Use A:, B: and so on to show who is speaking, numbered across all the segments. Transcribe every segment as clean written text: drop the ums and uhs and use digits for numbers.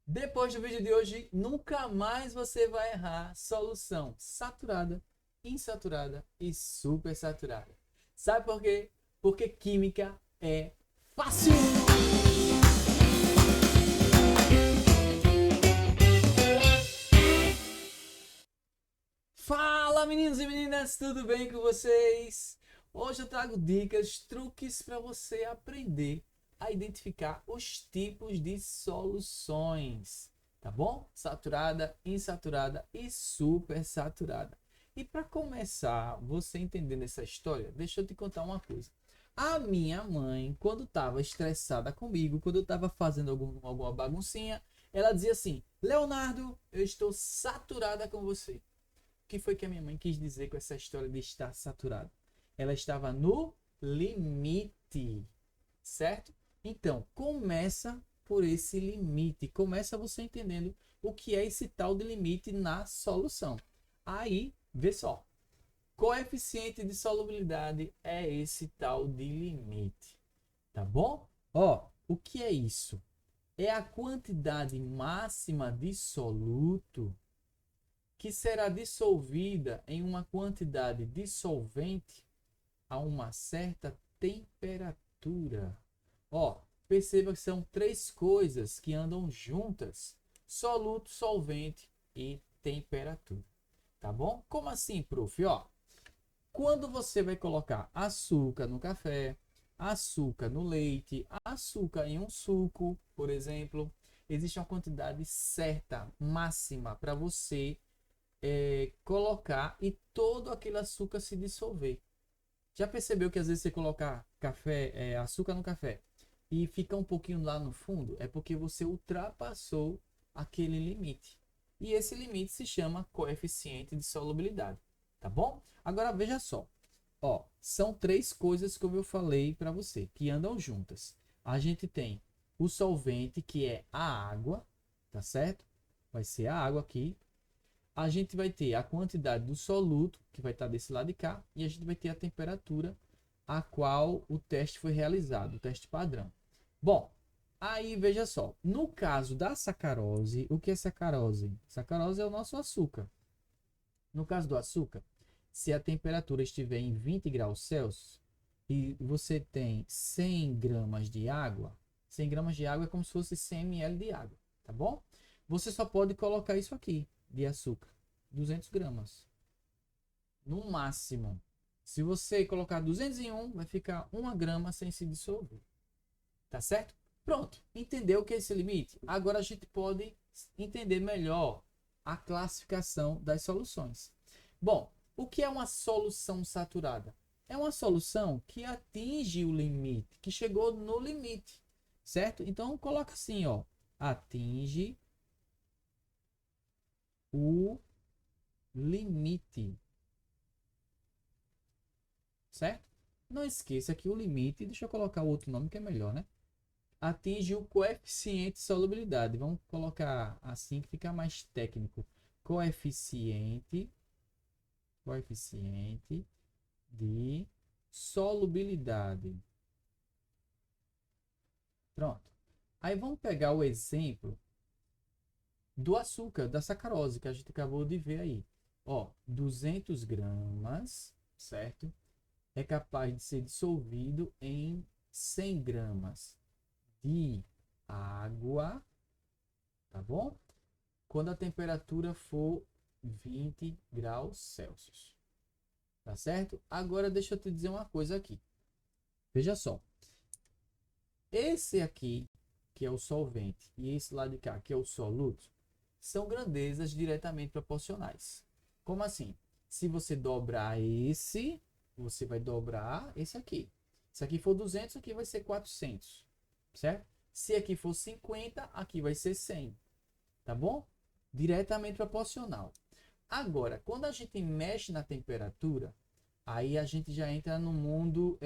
A: Depois do vídeo de hoje, nunca mais você vai errar solução saturada, insaturada e supersaturada. Sabe por quê? Porque química é fácil! Fala, meninos e meninas, tudo bem com vocês? Hoje eu trago dicas, truques para você aprender a identificar os tipos de soluções, tá bom? Saturada, insaturada e supersaturada. E para começar, você entendendo essa história, deixa eu te contar uma coisa. A minha mãe, quando estava estressada comigo, quando eu estava fazendo alguma baguncinha, ela dizia assim: Leonardo, eu estou saturada com você. O que foi que a minha mãe quis dizer com essa história de estar saturada? Ela estava no limite, certo? Então, começa por esse limite. Começa você entendendo o que é esse tal de limite na solução. Aí, vê só. Coeficiente de solubilidade é esse tal de limite. Tá bom? Ó, o que é isso? É a quantidade máxima de soluto que será dissolvida em uma quantidade de solvente a uma certa temperatura. Ó, perceba que são três coisas que andam juntas: soluto, solvente e temperatura. Tá bom? Como assim, prof? Ó, quando você vai colocar açúcar no café, açúcar no leite, açúcar em um suco, por exemplo, existe uma quantidade certa, máxima, para você colocar e todo aquele açúcar se dissolver. Já percebeu que às vezes você colocar café, açúcar no café e fica um pouquinho lá no fundo? É porque você ultrapassou aquele limite. E esse limite se chama coeficiente de solubilidade. Tá bom? Agora veja só. Ó, são três coisas como eu falei para você, que andam juntas. A gente tem o solvente, que é a água, tá certo? Vai ser a água aqui. A gente vai ter a quantidade do soluto, que vai estar desse lado de cá, e a gente vai ter a temperatura a qual o teste foi realizado, o teste padrão. Bom, aí veja só, no caso da sacarose, o que é sacarose? Sacarose é o nosso açúcar. No caso do açúcar, se a temperatura estiver em 20 graus Celsius e você tem 100 gramas de água, 100 gramas de água é como se fosse 100 ml de água, tá bom? Você só pode colocar isso aqui de açúcar, 200 gramas, no máximo. Se você colocar 201, vai ficar 1 grama sem se dissolver, tá certo? Pronto, entendeu o que é esse limite? Agora a gente pode entender melhor a classificação das soluções. Bom, o que é uma solução saturada? É uma solução que atinge o limite, que chegou no limite, certo? Então coloca assim, ó, atinge o limite, certo? Não esqueça que o limite, deixa eu colocar o outro nome que é melhor, né? Atinge o coeficiente de solubilidade. Vamos colocar assim que fica mais técnico. Coeficiente de solubilidade. Pronto. Aí vamos pegar o exemplo do açúcar, da sacarose, que a gente acabou de ver aí. Ó, 200 gramas, certo? É capaz de ser dissolvido em 100 gramas de água, tá bom? Quando a temperatura for 20 graus Celsius, tá certo? Agora deixa eu te dizer uma coisa aqui. Veja só. Esse aqui, que é o solvente, e esse lado de cá, que é o soluto, são grandezas diretamente proporcionais. Como assim? Se você dobrar esse, você vai dobrar esse aqui. Se aqui for 200, aqui vai ser 400, certo? Se aqui for 50, aqui vai ser 100, tá bom? Diretamente proporcional. Agora, quando a gente mexe na temperatura, aí a gente já entra no mundo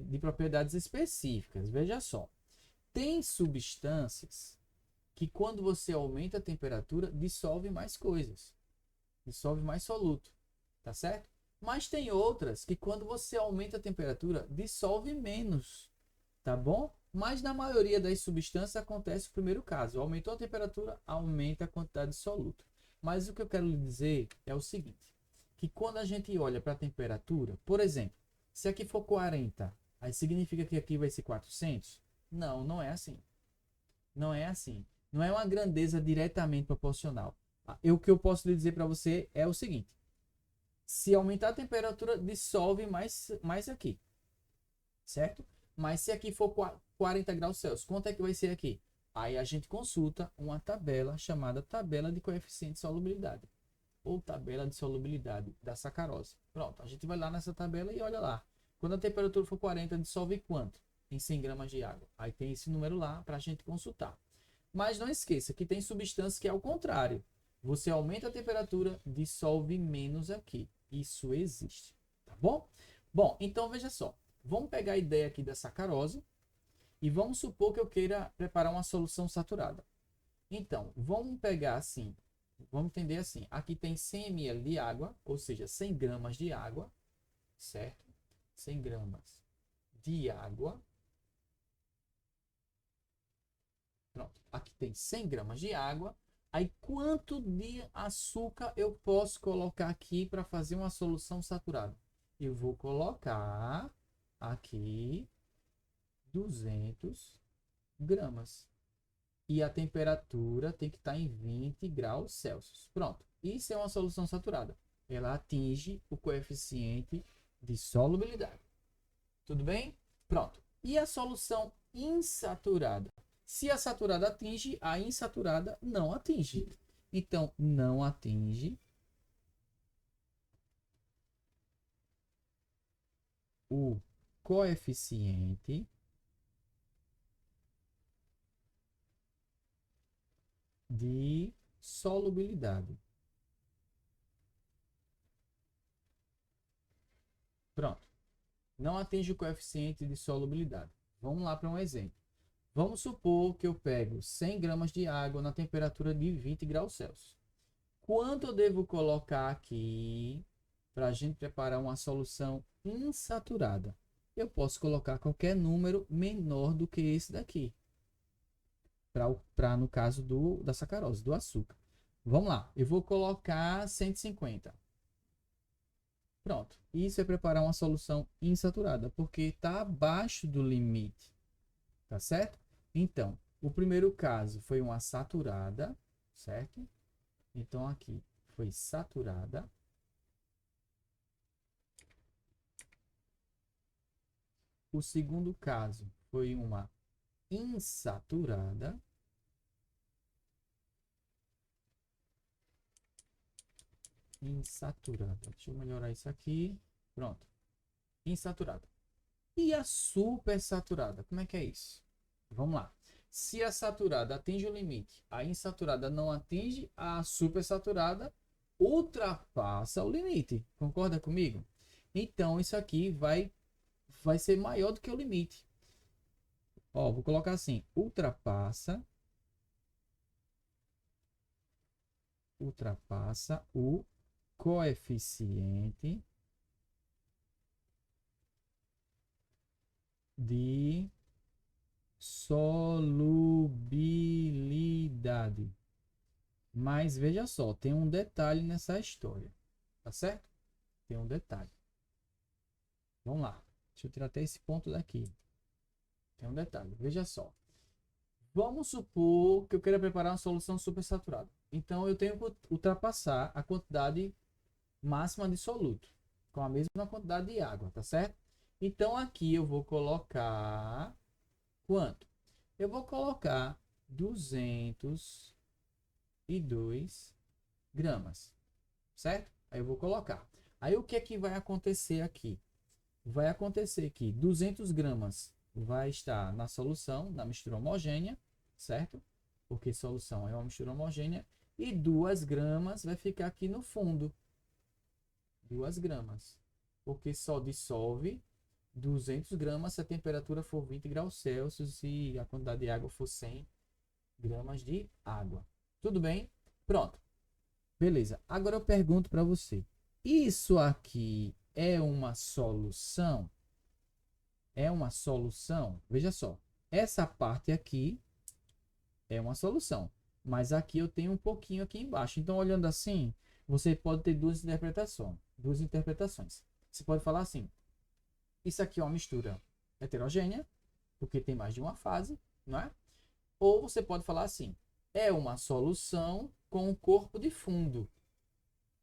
A: de propriedades específicas. Veja só, tem substâncias que quando você aumenta a temperatura, dissolve mais coisas, dissolve mais soluto, tá certo? Mas tem outras que quando você aumenta a temperatura, dissolve menos, tá bom? Mas na maioria das substâncias acontece o primeiro caso. Aumentou a temperatura, aumenta a quantidade de soluto. Mas o que eu quero lhe dizer é o seguinte, que quando a gente olha para a temperatura, por exemplo, se aqui for 40, aí significa que aqui vai ser 400? Não, não é assim. Não é assim. Não é uma grandeza diretamente proporcional. O que eu posso lhe dizer para você é o seguinte, se aumentar a temperatura, dissolve mais aqui, certo? Mas se aqui for 40 graus Celsius, quanto é que vai ser aqui? Aí a gente consulta uma tabela chamada tabela de coeficiente de solubilidade ou tabela de solubilidade da sacarose. Pronto, a gente vai lá nessa tabela e olha lá. Quando a temperatura for 40, dissolve quanto? Em 100 gramas de água. Aí tem esse número lá para a gente consultar. Mas não esqueça que tem substância que é o contrário. Você aumenta a temperatura, dissolve menos aqui. Isso existe, tá bom? Bom, então veja só. Vamos pegar a ideia aqui da sacarose e vamos supor que eu queira preparar uma solução saturada. Então, vamos pegar assim, vamos entender assim. Aqui tem 100 ml de água, ou seja, 100 gramas de água, certo? 100 gramas de água. Pronto, aqui tem 100 gramas de água. Aí, quanto de açúcar eu posso colocar aqui para fazer uma solução saturada? Eu vou colocar aqui 200 gramas. E a temperatura tem que estar em 20 graus Celsius. Pronto, isso é uma solução saturada. Ela atinge o coeficiente de solubilidade. Tudo bem? Pronto. E a solução insaturada? Se a saturada atinge, a insaturada não atinge. Então, não atinge o coeficiente de solubilidade. Pronto. Não atinge o coeficiente de solubilidade. Vamos lá para um exemplo. Vamos supor que eu pego 100 gramas de água na temperatura de 20 graus Celsius. Quanto eu devo colocar aqui para a gente preparar uma solução insaturada? Eu posso colocar qualquer número menor do que esse daqui. No caso da sacarose, do açúcar. Vamos lá, eu vou colocar 150. Pronto, isso é preparar uma solução insaturada, porque está abaixo do limite, tá certo? Então, o primeiro caso foi uma saturada, certo? Então, aqui foi saturada. O segundo caso foi uma insaturada. Insaturada. Deixa eu melhorar isso aqui. Pronto. Insaturada. E a supersaturada? Como é que é isso? Vamos lá. Se a saturada atinge o limite, a insaturada não atinge, a supersaturada ultrapassa o limite. Concorda comigo? Então, isso aqui vai ser maior do que o limite. Ó, vou colocar assim, ultrapassa o coeficiente de solubilidade. Mas veja só, tem um detalhe nessa história, tá certo? Tem um detalhe. Vamos lá. Deixa eu tirar até esse ponto daqui. Tem um detalhe, veja só. Vamos supor que eu queira preparar uma solução supersaturada. Então, eu tenho que ultrapassar a quantidade máxima de soluto com a mesma quantidade de água, tá certo? Então, aqui eu vou colocar quanto? Eu vou colocar 202 gramas, certo? Aí eu vou colocar. Aí o que é que vai acontecer aqui? Vai acontecer que 200 gramas vai estar na solução, na mistura homogênea, certo? Porque solução é uma mistura homogênea. E 2 gramas vai ficar aqui no fundo. 2 gramas. Porque só dissolve 200 gramas se a temperatura for 20 graus Celsius e a quantidade de água for 100 gramas de água. Tudo bem? Pronto. Beleza. Agora eu pergunto para você. Isso aqui é uma solução? É uma solução? Veja só. essa parte aqui é uma solução. Mas aqui eu tenho um pouquinho aqui embaixo. Então, olhando assim, você pode ter duas interpretações. Duas interpretações. Você pode falar assim: isso aqui é uma mistura heterogênea, porque tem mais de uma fase, não é? Ou você pode falar assim: é uma solução com um corpo de fundo,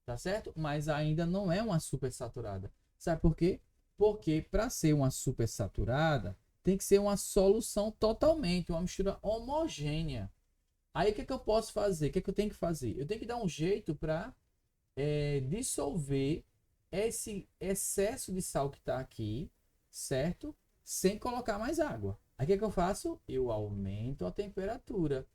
A: tá certo? Mas ainda não é uma supersaturada. Sabe por quê? Porque para ser uma supersaturada, tem que ser uma solução totalmente, uma mistura homogênea. Aí o que, que eu posso fazer? O que, que eu tenho que fazer? Eu tenho que dar um jeito para dissolver esse excesso de sal que está aqui, certo? Sem colocar mais água. Aí o que, que eu faço? Eu aumento a temperatura.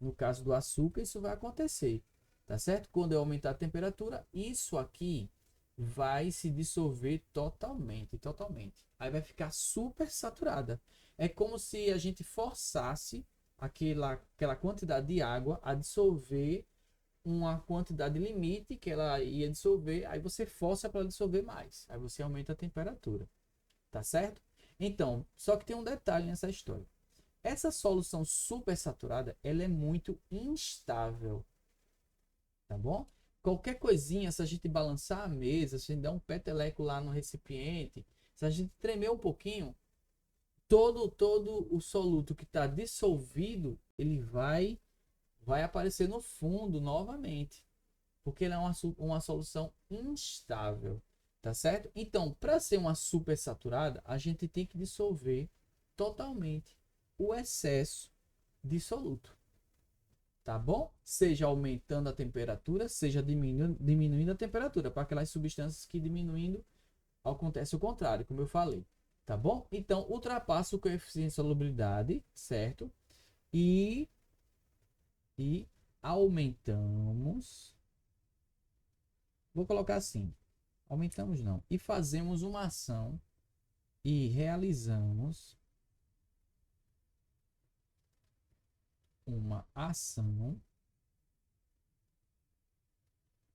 A: No caso do açúcar, isso vai acontecer, tá certo? Quando eu aumentar a temperatura, isso aqui vai se dissolver totalmente, totalmente. Aí vai ficar super saturada. É como se a gente forçasse aquela quantidade de água a dissolver uma quantidade limite que ela ia dissolver, aí você força para dissolver mais, aí você aumenta a temperatura, tá certo? Então, só que tem um detalhe nessa história. Essa solução supersaturada, ela é muito instável, tá bom? Qualquer coisinha, se a gente balançar a mesa, se a gente der um peteleco lá no recipiente, se a gente tremer um pouquinho, todo o soluto que está dissolvido, ele vai aparecer no fundo novamente, porque ele é uma solução instável, tá certo? Então, para ser uma supersaturada, a gente tem que dissolver totalmente o excesso de soluto, tá bom? Seja aumentando a temperatura, seja diminuindo a temperatura, para aquelas substâncias que diminuindo acontece o contrário, como eu falei, tá bom? Então, ultrapassa o coeficiente de solubilidade, certo? E aumentamos, vou colocar assim, aumentamos não, e fazemos uma ação e realizamos uma ação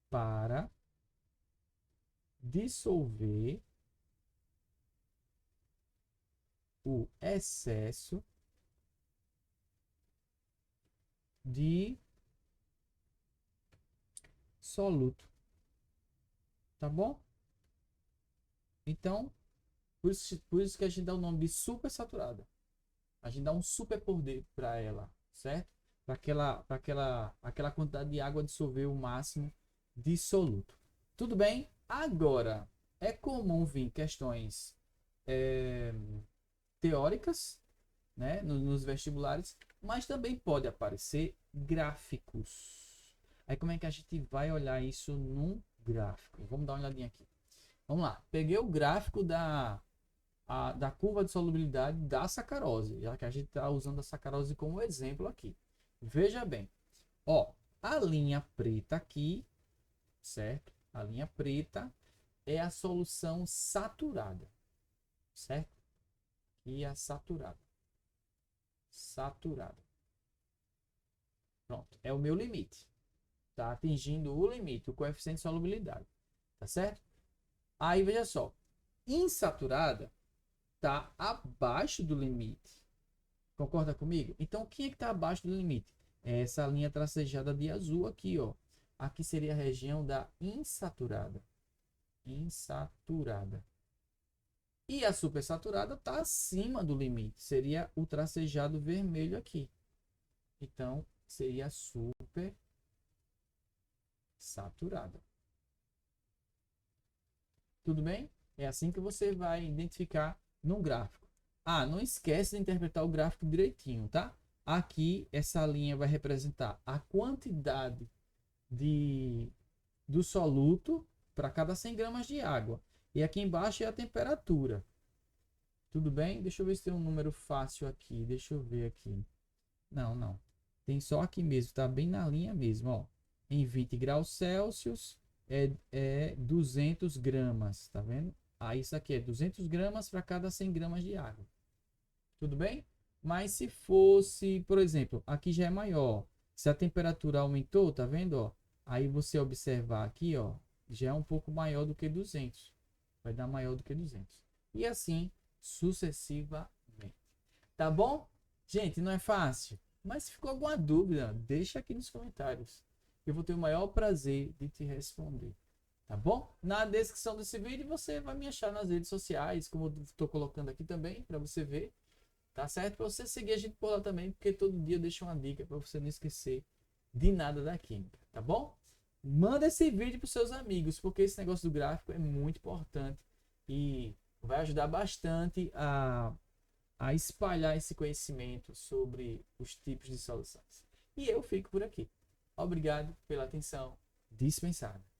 A: para dissolver o excesso de soluto, tá bom? Então, por isso que a gente dá o nome de supersaturada. A gente dá um superpoder para ela, certo? Para aquela quantidade de água dissolver o máximo de soluto. Tudo bem? Agora, é comum vir questões teóricas, né, nos vestibulares, mas também pode aparecer gráficos. Aí como é que a gente vai olhar isso num gráfico? Vamos dar uma olhadinha aqui. Vamos lá. Peguei o gráfico da curva de solubilidade da sacarose, já que a gente está usando a sacarose como exemplo aqui. Veja bem, ó, a linha preta aqui, certo? A linha preta é a solução saturada, certo? E a saturada. Saturada. Pronto, é o meu limite. Está atingindo o limite, o coeficiente de solubilidade, tá certo? Aí veja só, insaturada está abaixo do limite. Concorda comigo? Então, quem é que está abaixo do limite? É essa linha tracejada de azul aqui, ó. Aqui seria a região da insaturada. Insaturada. E a supersaturada está acima do limite. Seria o tracejado vermelho aqui. Então, seria super saturada. Tudo bem? É assim que você vai identificar num gráfico. Ah, não esquece de interpretar o gráfico direitinho, tá? Aqui, essa linha vai representar a quantidade do soluto para cada 100 gramas de água. E aqui embaixo é a temperatura. Tudo bem? Deixa eu ver se tem um número fácil aqui. Deixa eu ver aqui. Não, não. Tem só aqui mesmo, tá bem na linha mesmo, ó. Em 20 graus Celsius é 200 gramas, tá vendo? Ah, isso aqui é 200 gramas para cada 100 gramas de água. Tudo bem? Mas se fosse, por exemplo, aqui já é maior. Se a temperatura aumentou, tá vendo, ó? Aí você observar aqui, ó, já é um pouco maior do que 200. Vai dar maior do que 200. E assim sucessivamente. Tá bom? Gente, não é fácil. Mas se ficou alguma dúvida, deixa aqui nos comentários. Eu vou ter o maior prazer de te responder. Tá bom? Na descrição desse vídeo você vai me achar nas redes sociais, como eu estou colocando aqui também, para você ver. Tá certo? Para você seguir a gente por lá também, porque todo dia eu deixo uma dica para você não esquecer de nada da química. Tá bom? Manda esse vídeo para seus amigos, porque esse negócio do gráfico é muito importante e vai ajudar bastante a espalhar esse conhecimento sobre os tipos de soluções. E eu fico por aqui. Obrigado pela atenção dispensada.